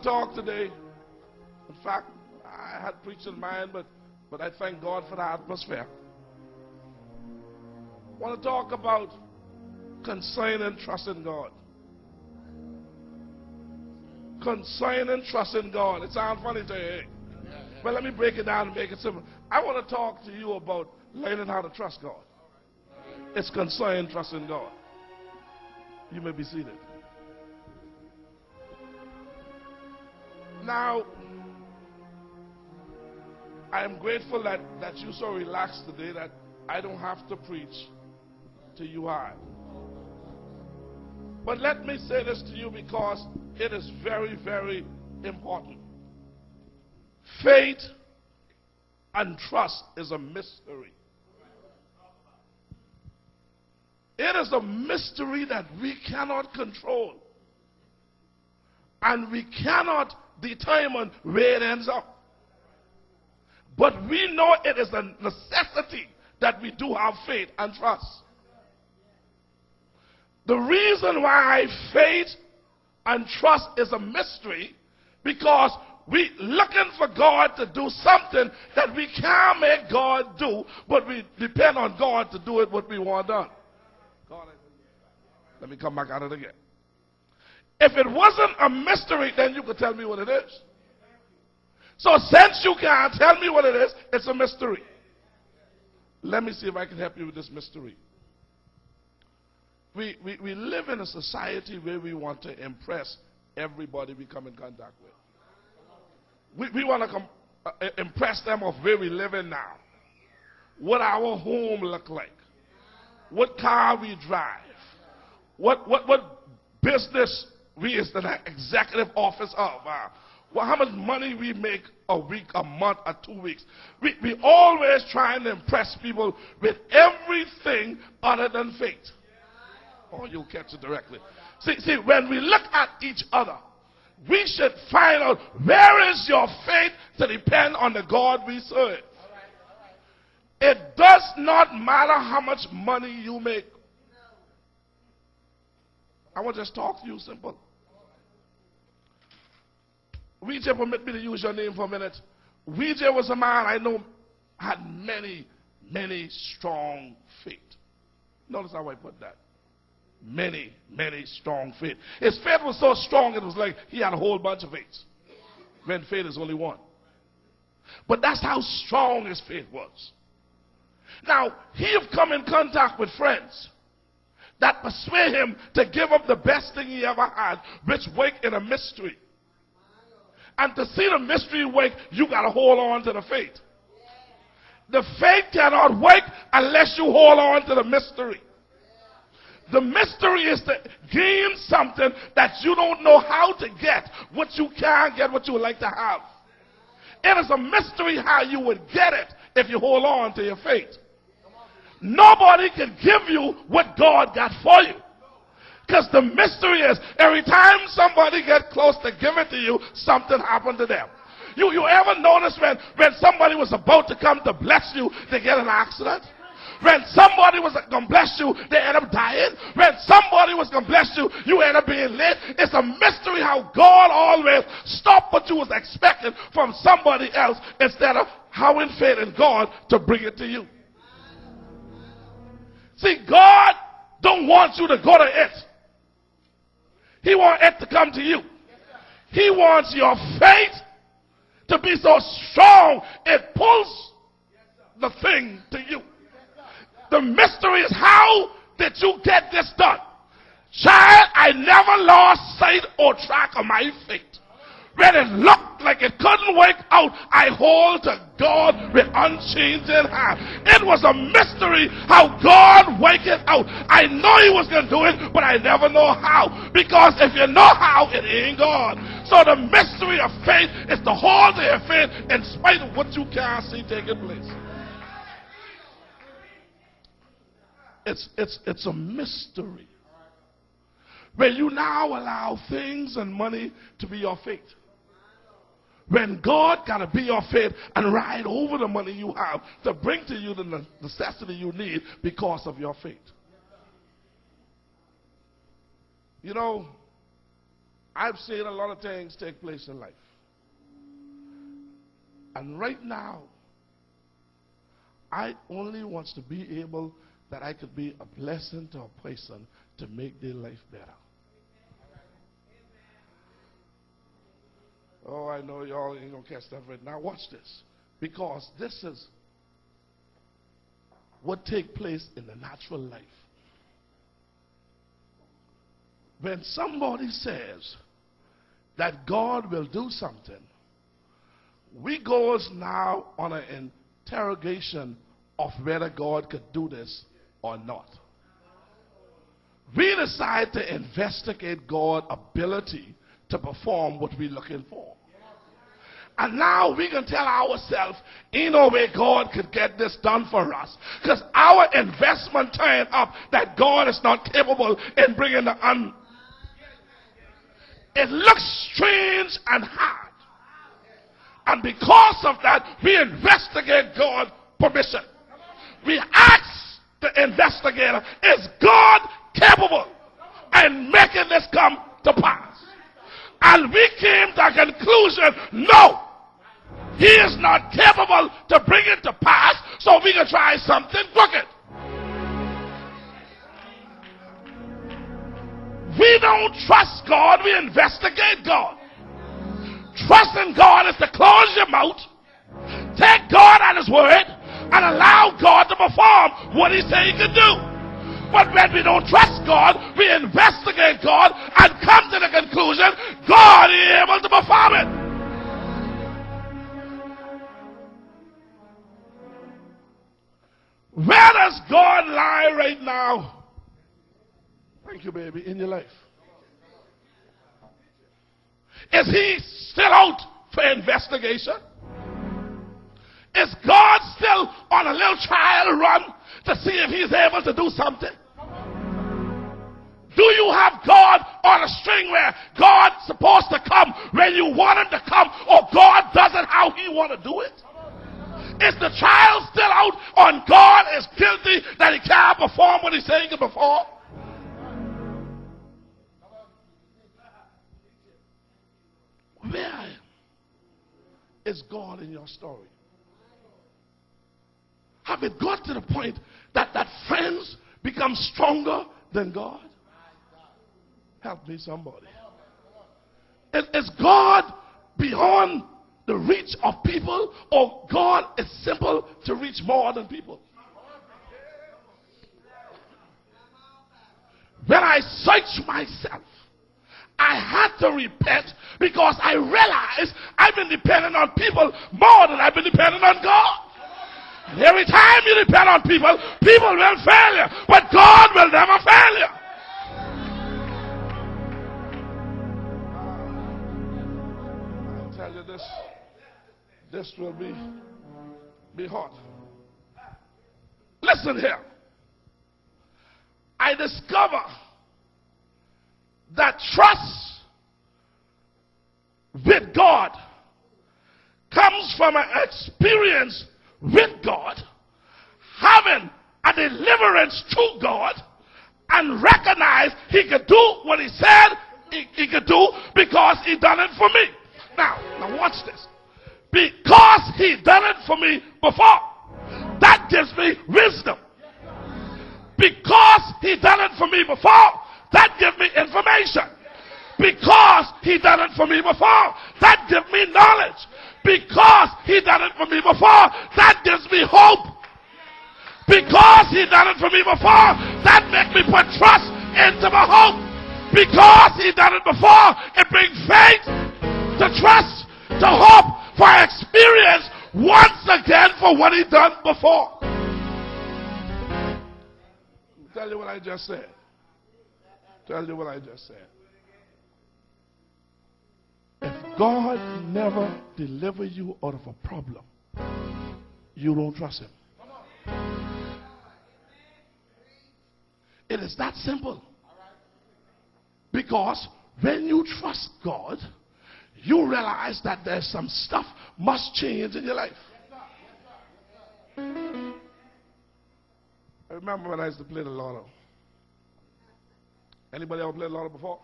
talk today. In fact, I had preached in mind, but I thank God for the atmosphere. I want to talk about concern and trust in God. Concern and trust in God. It sounds funny to you. But let me break it down and make it simple. I want to talk to you about learning how to trust God. It's concern, trust in God. You may be seated. Now, I am grateful that you're so relaxed today that I don't have to preach to you hard. But let me say this to you because it is very, very important. Faith and trust is a mystery. It is a mystery that we cannot control. And we cannot determine where it ends up. But we know it is a necessity that we do have faith and trust. The reason why faith and trust is a mystery, because we looking for God to do something that we can't make God do, but we depend on God to do it what we want done. Let me come back at it again. If it wasn't a mystery, then you could tell me what it is. So since you can't tell me what it is, it's a mystery. Let me see if I can help you with this mystery. We live in a society where we want to impress everybody we come in contact with. We want to impress them of where we live in now. What our home look like. What car we drive. What business we is the executive office of. How much money we make a week, a month, or 2 weeks. We always trying to impress people with everything other than faith. Oh, you'll catch it directly. See, when we look at each other, we should find out where is your faith to depend on the God we serve. It does not matter how much money you make. I want to just talk to you simple. VJ, permit me to use your name for a minute. VJ was a man I know had many, many strong faith. Notice how I put that. Many, many strong faith. His faith was so strong it was like he had a whole bunch of faiths. When faith is only one. But that's how strong his faith was. Now, he have come in contact with friends that persuade him to give up the best thing he ever had, which work in a mystery. And to see the mystery work, you got to hold on to the faith. The faith cannot work unless you hold on to the mystery. The mystery is to gain something that you don't know how to get, what you can get, what you would like to have. It is a mystery how you would get it if you hold on to your faith. Nobody can give you what God got for you. Because the mystery is, every time somebody gets close to give it to you, something happened to them. You ever notice when somebody was about to come to bless you, they get an accident? When somebody was going to bless you, they end up dying. When somebody was going to bless you, you end up being late. It's a mystery how God always stopped what you was expecting from somebody else instead of having faith in God to bring it to you. See, God don't want you to go to it. He wants it to come to you. He wants your faith to be so strong it pulls the thing to you. The mystery is, how did you get this done? Child, I never lost sight or track of my faith. When it looked like it couldn't work out, I hold to God with unchanging hand. It was a mystery how God worked it out. I know he was going to do it, but I never know how. Because if you know how, it ain't God. So the mystery of faith is to hold to your faith in spite of what you can't see taking place. It's a mystery where you now allow things and money to be your faith. When God got to be your faith and ride over the money you have to bring to you the necessity you need because of your faith. You know, I've seen a lot of things take place in life. And right now, I only want to be able that I could be a blessing to a person to make their life better. Oh, I know y'all ain't going to catch that right now. Watch this. Because this is what takes place in the natural life. When somebody says that God will do something, we goes now on an interrogation of whether God could do this or not. We decide to investigate God's ability to perform what we're looking for. And now we can tell ourselves, ain't no way God could get this done for us. Because our investment turned up that God is not capable in bringing the It looks strange and hard. And because of that, we investigate God's permission. We ask the investigator, is God capable in making this come to pass? And we came to a conclusion, no, he is not capable to bring it to pass, so we can try something crooked. We don't trust God, we investigate God. Trusting God is to close your mouth, take God at his word, and allow God to perform what he said he can do. But when we don't trust God, we investigate God and come to the conclusion God is able to perform it. Where does God lie right now? Thank you, baby, in your life. Is he still out for investigation? Is God still on a little trial run to see if he's able to do something? Do you have God on a string where God's supposed to come when you want him to come, or God does it how he want to do it? Is the trial still out on God is guilty that he can't perform what he's saying he can perform? Where is God in your story? Have it got to the point that friends become stronger than God? Help me, somebody. Is God beyond the reach of people, or God is simple to reach more than people? When I search myself, I had to repent because I realized I've been dependent on people more than I've been dependent on God. And every time you depend on people, people will fail you, but God will never fail you. I'll tell you this will be hot. Listen here. I discover that trust with God comes from an experience with God, having a deliverance through God, and recognize he could do what he said he could do because he done it for me. Now watch this. Because he done it for me before, that gives me wisdom. Because he done it for me before, that gives me information. Because he done it for me before, that gives me knowledge. Because he done it for me before, that gives me hope. Because he done it for me before, that makes me put trust into my hope. Because he done it before, it brings faith to trust, to hope, for experience once again for what he done before. Tell you what I just said. Tell you what I just said. If God never deliver you out of a problem, you don't trust him. It is that simple. Because when you trust God, you realize that there's some stuff must change in your life. I remember when I used to play the lotto. Anybody ever played the lotto before?